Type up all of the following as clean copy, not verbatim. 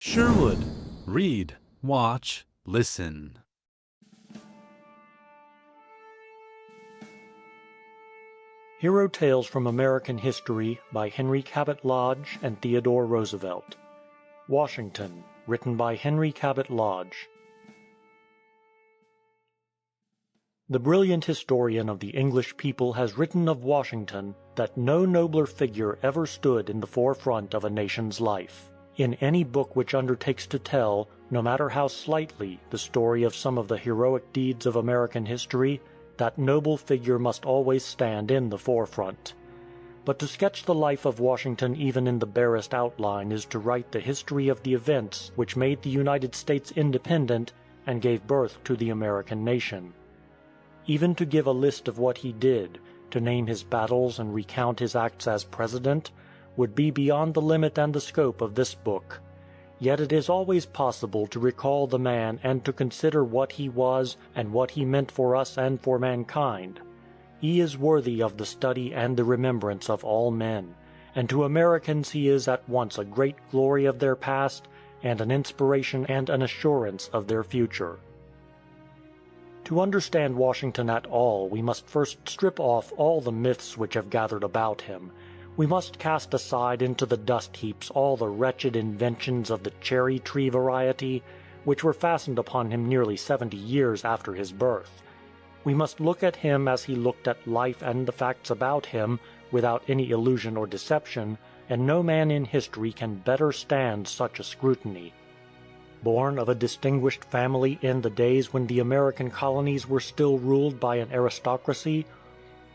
Sherwood. Read, watch, listen. Hero Tales from American History by Henry Cabot Lodge and Theodore Roosevelt. Washington, written by Henry Cabot Lodge. The brilliant historian of the English people has written of Washington that no nobler figure ever stood in the forefront of a nation's life. In any book which undertakes to tell, no matter how slightly, the story of some of the heroic deeds of American history, that noble figure must always stand in the forefront. But to sketch the life of Washington even in the barest outline is to write the history of the events which made the United States independent and gave birth to the American nation. Even to give a list of what he did, to name his battles and recount his acts as president, would be beyond the limit and the scope of this book. Yet it is always possible to recall the man and to consider what he was and what he meant for us and for mankind. He is worthy of the study and the remembrance of all men, and to Americans he is at once a great glory of their past and an inspiration and an assurance of their future. To understand Washington at all, we must first strip off all the myths which have gathered about him. We must cast aside into the dust heaps all the wretched inventions of the cherry tree variety, which were fastened upon him nearly 70 years after his birth. We must look at him as he looked at life and the facts about him, without any illusion or deception, and no man in history can better stand such a scrutiny. Born of a distinguished family in the days when the American colonies were still ruled by an aristocracy,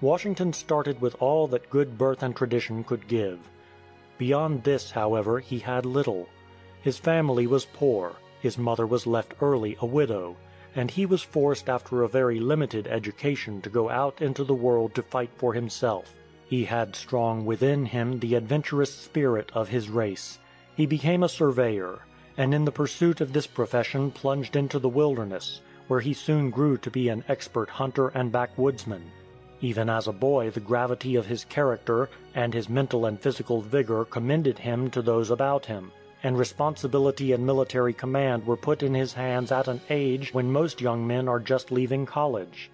Washington started with all that good birth and tradition could give. Beyond this, however, he had little. His family was poor, his mother was left early a widow, and he was forced after a very limited education to go out into the world to fight for himself. He had strong within him the adventurous spirit of his race. He became a surveyor, and in the pursuit of this profession plunged into the wilderness, where he soon grew to be an expert hunter and backwoodsman. Even as a boy the gravity of his character and his mental and physical vigor commended him to those about him, and responsibility and military command were put in his hands at an age when most young men are just leaving college.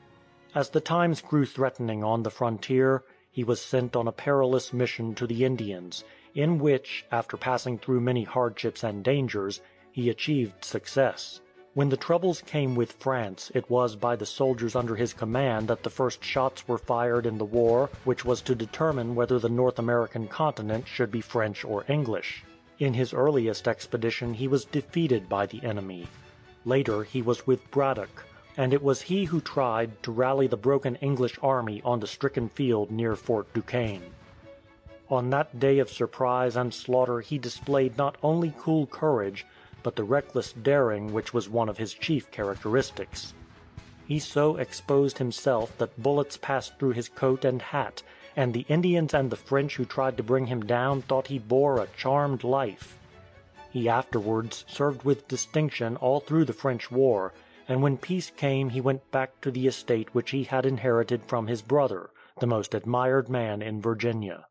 As the times grew threatening on the frontier, he was sent on a perilous mission to the Indians, in which, after passing through many hardships and dangers, he achieved success. When the troubles came with France, it was by the soldiers under his command that the first shots were fired in the war which was to determine whether the North American continent should be French or English. In his earliest expedition he was defeated by the enemy. Later he was with Braddock, and it was he who tried to rally the broken English army on the stricken field near Fort Duquesne. On that day of surprise and slaughter he displayed not only cool courage, but the reckless daring which was one of his chief characteristics. He so exposed himself that bullets passed through his coat and hat, and the Indians and the French who tried to bring him down thought he bore a charmed life. He afterwards served with distinction all through the French war, and when peace came he went back to the estate which he had inherited from his brother, the most admired man in Virginia.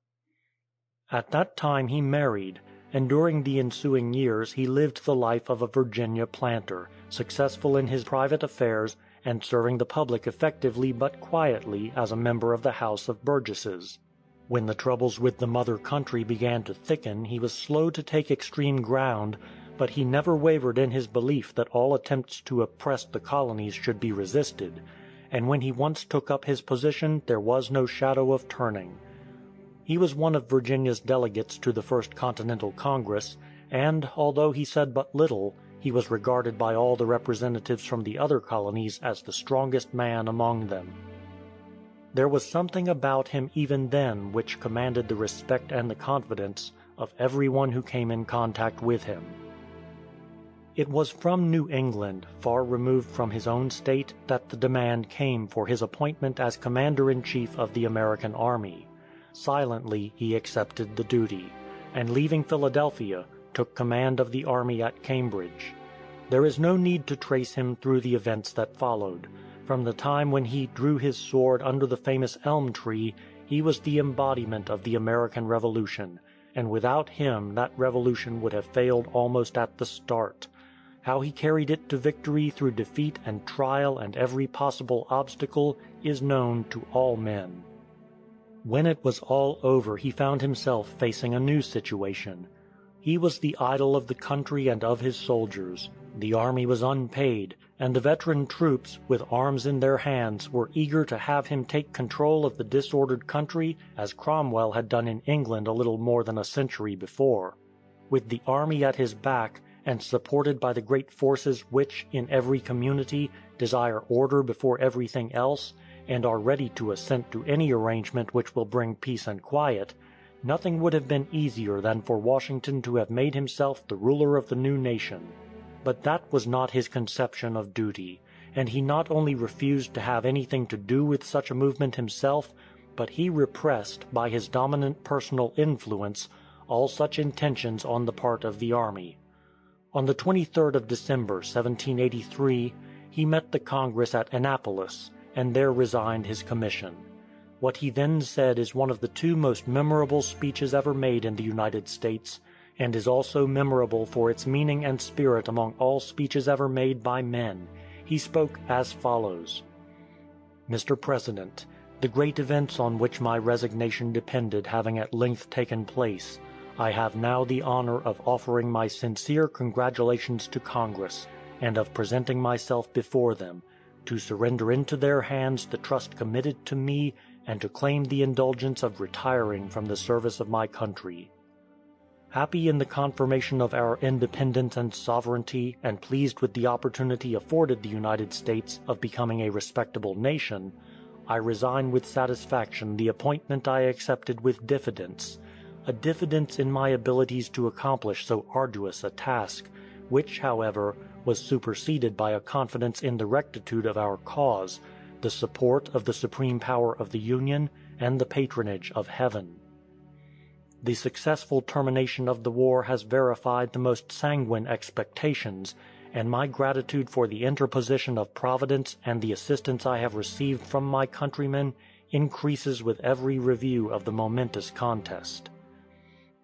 At that time he married, and during the ensuing years he lived the life of a Virginia planter, successful in his private affairs and serving the public effectively but quietly as a member of the House of Burgesses. When the troubles with the mother country began to thicken he was slow to take extreme ground, but he never wavered in his belief that all attempts to oppress the colonies should be resisted, and when he once took up his position there was no shadow of turning. He was one of Virginia's delegates to the First Continental Congress, and, although he said but little, he was regarded by all the representatives from the other colonies as the strongest man among them. There was something about him even then which commanded the respect and the confidence of everyone who came in contact with him. It was from New England, far removed from his own state, that the demand came for his appointment as Commander-in-Chief of the American Army. Silently he accepted the duty, and leaving Philadelphia, took command of the army at Cambridge. There is no need to trace him through the events that followed. From the time when he drew his sword under the famous elm tree, he was the embodiment of the American Revolution, and without him that revolution would have failed almost at the start. How he carried it to victory through defeat and trial and every possible obstacle is known to all men. When it was all over, he found himself facing a new situation. He was the idol of the country and of his soldiers. The army was unpaid, and the veteran troops, with arms in their hands, were eager to have him take control of the disordered country as Cromwell had done in England a little more than a century before. With the army at his back, and supported by the great forces which, in every community, desire order before everything else, and are ready to assent to any arrangement which will bring peace and quiet, nothing would have been easier than for Washington to have made himself the ruler of the new nation. But that was not his conception of duty, and he not only refused to have anything to do with such a movement himself, but he repressed, by his dominant personal influence, all such intentions on the part of the army. On the 23rd of December, 1783, he met the Congress at Annapolis, and there resigned his commission. What he then said is one of the two most memorable speeches ever made in the United States, and is also memorable for its meaning and spirit among all speeches ever made by men. He spoke as follows: Mr. President, the great events on which my resignation depended having at length taken place, I have now the honor of offering my sincere congratulations to Congress, and of presenting myself before them, to surrender into their hands the trust committed to me, and to claim the indulgence of retiring from the service of my country. Happy in the confirmation of our independence and sovereignty, and pleased with the opportunity afforded the United States of becoming a respectable nation, I resign with satisfaction the appointment I accepted with diffidence, a diffidence in my abilities to accomplish so arduous a task, which, however, was superseded by a confidence in the rectitude of our cause, the support of the supreme power of the Union, and the patronage of Heaven. The successful termination of the war has verified the most sanguine expectations, and my gratitude for the interposition of Providence and the assistance I have received from my countrymen increases with every review of the momentous contest.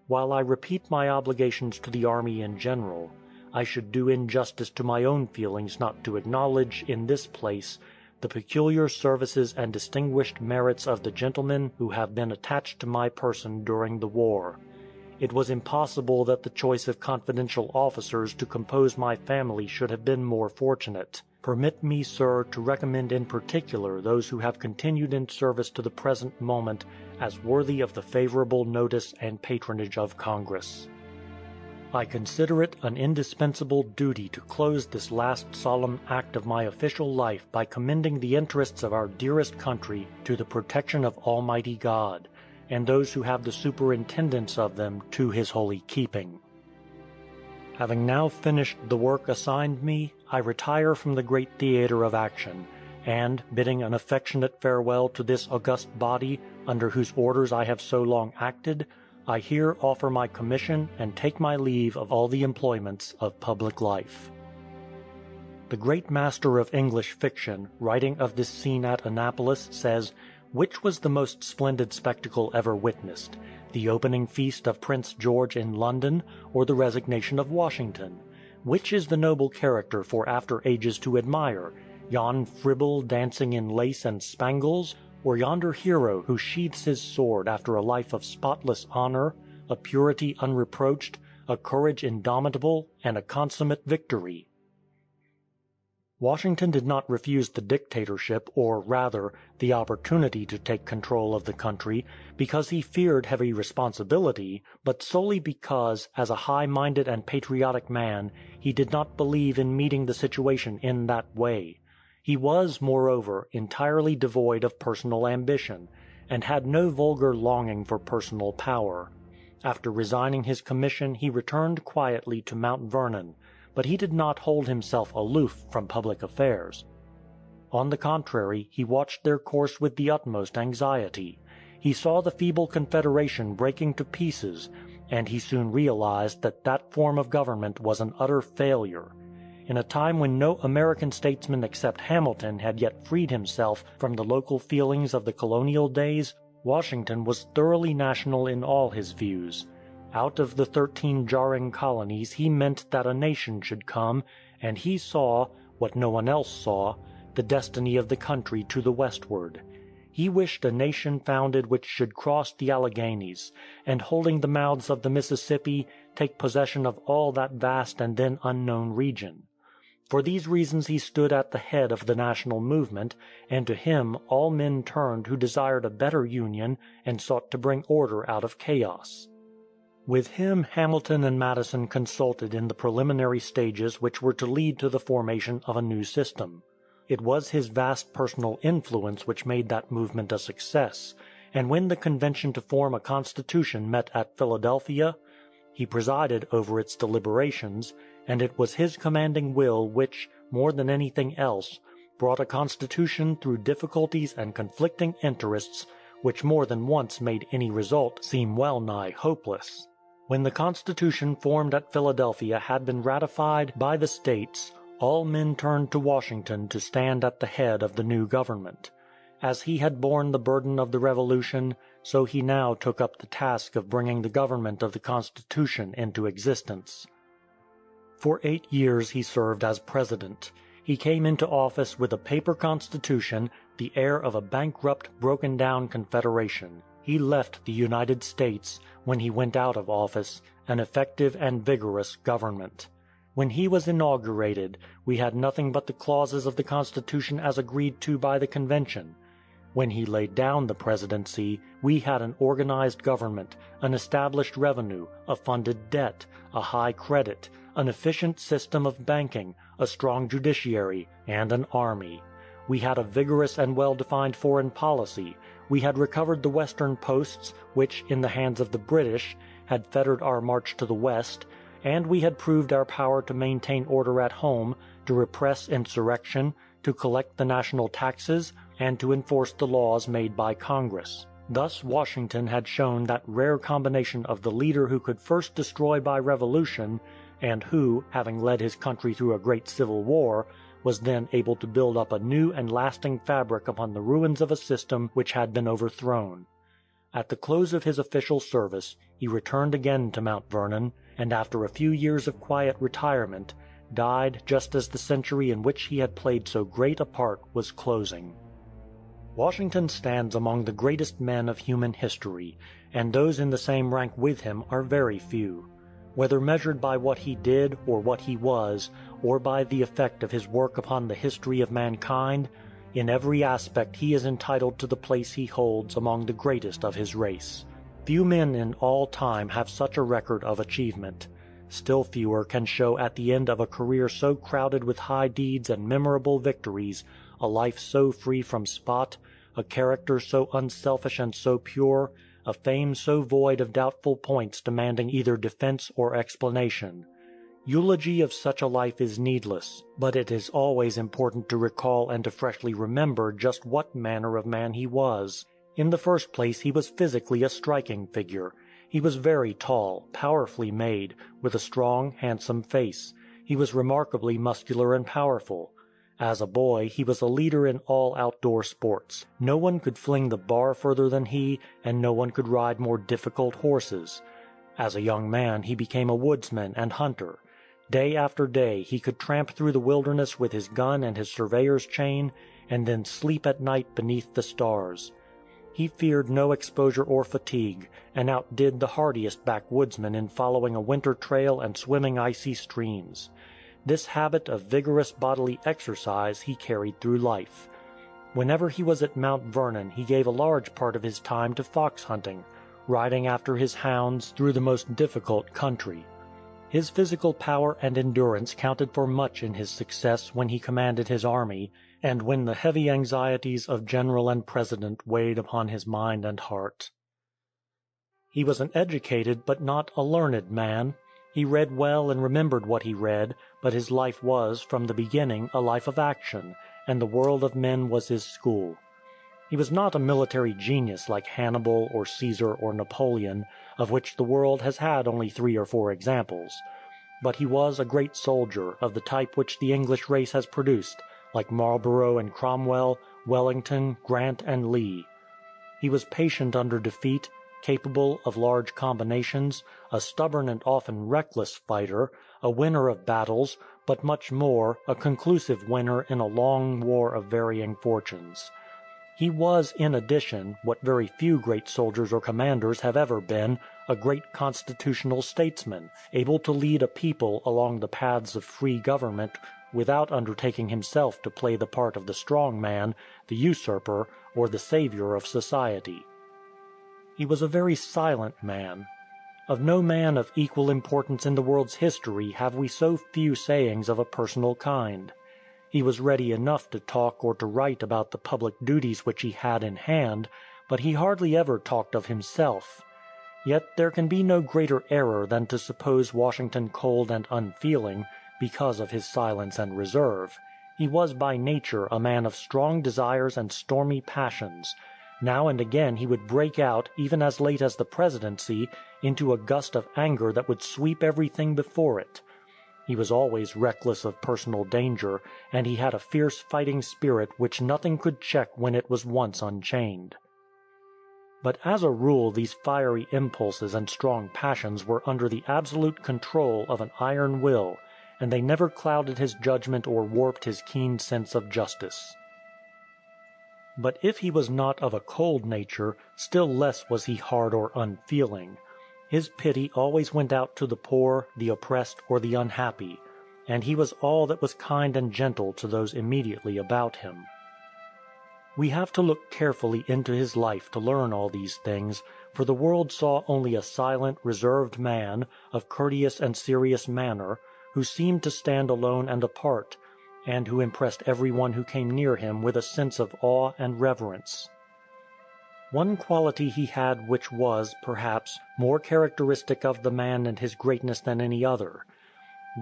While I repeat my obligations to the army in general, I should do injustice to my own feelings not to acknowledge, in this place, the peculiar services and distinguished merits of the gentlemen who have been attached to my person during the war. It was impossible that the choice of confidential officers to compose my family should have been more fortunate. Permit me, sir, to recommend in particular those who have continued in service to the present moment as worthy of the favorable notice and patronage of Congress. I consider it an indispensable duty to close this last solemn act of my official life by commending the interests of our dearest country to the protection of Almighty God, and those who have the superintendence of them to His holy keeping. Having now finished the work assigned me, I retire from the great theatre of action, and, bidding an affectionate farewell to this august body, under whose orders I have so long acted, I here offer my commission and take my leave of all the employments of public life. The great master of English fiction, writing of this scene at Annapolis, says, "Which was the most splendid spectacle ever witnessed, the opening feast of Prince George in London, or the resignation of Washington? Which is the noble character for after ages to admire, yon fribble dancing in lace and spangles, or yonder hero who sheathes his sword after a life of spotless honor, a purity unreproached, a courage indomitable, and a consummate victory?" Washington did not refuse the dictatorship, or rather, the opportunity to take control of the country, because he feared heavy responsibility, but solely because, as a high-minded and patriotic man, he did not believe in meeting the situation in that way. He was, moreover, entirely devoid of personal ambition, and had no vulgar longing for personal power. After resigning his commission he returned quietly to Mount Vernon, but he did not hold himself aloof from public affairs. On the contrary, he watched their course with the utmost anxiety. He saw the feeble Confederation breaking to pieces, and he soon realized that that form of government was an utter failure. In a time when no American statesman except Hamilton had yet freed himself from the local feelings of the colonial days, Washington was thoroughly national in all his views. Out of the 13 jarring colonies he meant that a nation should come, and he saw, what no one else saw, the destiny of the country to the westward. He wished a nation founded which should cross the Alleghanies, and holding the mouths of the Mississippi, take possession of all that vast and then unknown region. For these reasons he stood at the head of the national movement, and to him all men turned who desired a better union and sought to bring order out of chaos. With him Hamilton and Madison consulted in the preliminary stages which were to lead to the formation of a new system. It was his vast personal influence which made that movement a success, and when the convention to form a constitution met at Philadelphia, he presided over its deliberations, and it was his commanding will which, more than anything else, brought a constitution through difficulties and conflicting interests which more than once made any result seem well nigh hopeless. When the Constitution formed at Philadelphia had been ratified by the States, all men turned to Washington to stand at the head of the new government. As he had borne the burden of the Revolution, so he now took up the task of bringing the government of the Constitution into existence. For 8 years he served as president. He came into office with a paper constitution, the air of a bankrupt, broken-down confederation. He left the United States, when he went out of office, an effective and vigorous government. When he was inaugurated, we had nothing but the clauses of the Constitution as agreed to by the convention. When he laid down the presidency, we had an organized government, an established revenue, a funded debt, a high credit, an efficient system of banking, a strong judiciary, and an army. We had a vigorous and well-defined foreign policy. We had recovered the western posts, which, in the hands of the British, had fettered our march to the west, and we had proved our power to maintain order at home, to repress insurrection, to collect the national taxes, and to enforce the laws made by Congress. Thus Washington had shown that rare combination of the leader who could first destroy by revolution, and who, having led his country through a great civil war, was then able to build up a new and lasting fabric upon the ruins of a system which had been overthrown. At the close of his official service, he returned again to Mount Vernon, and after a few years of quiet retirement, died just as the century in which he had played so great a part was closing. Washington stands among the greatest men of human history, and those in the same rank with him are very few. Whether measured by what he did or what he was, or by the effect of his work upon the history of mankind, in every aspect he is entitled to the place he holds among the greatest of his race. Few men in all time have such a record of achievement. Still fewer can show at the end of a career so crowded with high deeds and memorable victories, a life so free from spot, a character so unselfish and so pure, a fame so void of doubtful points demanding either defense or explanation. Eulogy of such a life is needless, but it is always important to recall and to freshly remember just what manner of man he was. In the first place, he was physically a striking figure. He was very tall, powerfully made, with a strong, handsome face. He was remarkably muscular and powerful. As a boy, he was a leader in all outdoor sports. No one could fling the bar further than he, and no one could ride more difficult horses. As a young man, he became a woodsman and hunter. Day after day he could tramp through the wilderness with his gun and his surveyor's chain, and then sleep at night beneath the stars. He feared no exposure or fatigue, and outdid the hardiest backwoodsman in following a winter trail and swimming icy streams. This habit of vigorous bodily exercise he carried through life. Whenever he was at Mount Vernon he gave a large part of his time to fox hunting, riding after his hounds through the most difficult country. His physical power and endurance counted for much in his success when he commanded his army, and when the heavy anxieties of general and president weighed upon his mind and heart. He was an educated but not a learned man. He read well and remembered what he read, but his life was, from the beginning, a life of action, and the world of men was his school. He was not a military genius like Hannibal or Caesar or Napoleon, of which the world has had only 3 or 4 examples. But he was a great soldier, of the type which the English race has produced, like Marlborough and Cromwell, Wellington, Grant and Lee. He was patient under defeat, capable of large combinations, a stubborn and often reckless fighter, a winner of battles, but much more, a conclusive winner in a long war of varying fortunes. He was, in addition, what very few great soldiers or commanders have ever been, a great constitutional statesman, able to lead a people along the paths of free government without undertaking himself to play the part of the strong man, the usurper, or the savior of society. He was a very silent man. Of no man of equal importance in the world's history have we so few sayings of a personal kind. He was ready enough to talk or to write about the public duties which he had in hand, but he hardly ever talked of himself. Yet there can be no greater error than to suppose Washington cold and unfeeling because of his silence and reserve. He was by nature a man of strong desires and stormy passions. Now and again he would break out, even as late as the presidency, into a gust of anger that would sweep everything before it. He was always reckless of personal danger, and he had a fierce fighting spirit which nothing could check when it was once unchained. But as a rule these fiery impulses and strong passions were under the absolute control of an iron will, and they never clouded his judgment or warped his keen sense of justice. But if he was not of a cold nature, still less was he hard or unfeeling. His pity always went out to the poor, the oppressed, or the unhappy, and he was all that was kind and gentle to those immediately about him. We have to look carefully into his life to learn all these things, for the world saw only a silent, reserved man, of courteous and serious manner, who seemed to stand alone and apart, and who impressed everyone who came near him with a sense of awe and reverence. One quality he had which was, perhaps, more characteristic of the man and his greatness than any other.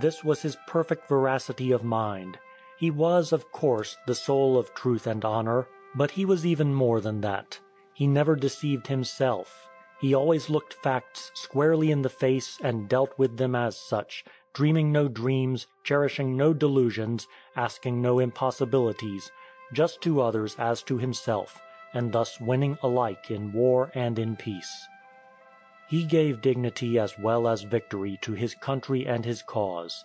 This was his perfect veracity of mind. He was, of course, the soul of truth and honor, but he was even more than that. He never deceived himself. He always looked facts squarely in the face and dealt with them as such, dreaming no dreams, cherishing no delusions, asking no impossibilities, just to others as to himself, and thus winning alike in war and in peace. He gave dignity as well as victory to his country and his cause.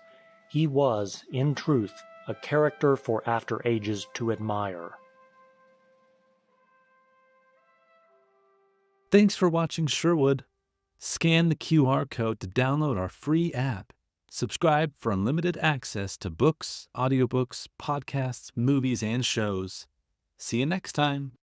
He was, in truth, a character for after ages to admire. Thanks for watching Sherwood. Scan the QR code to download our free app. Subscribe for unlimited access to books, audiobooks, podcasts, movies, and shows. See you next time.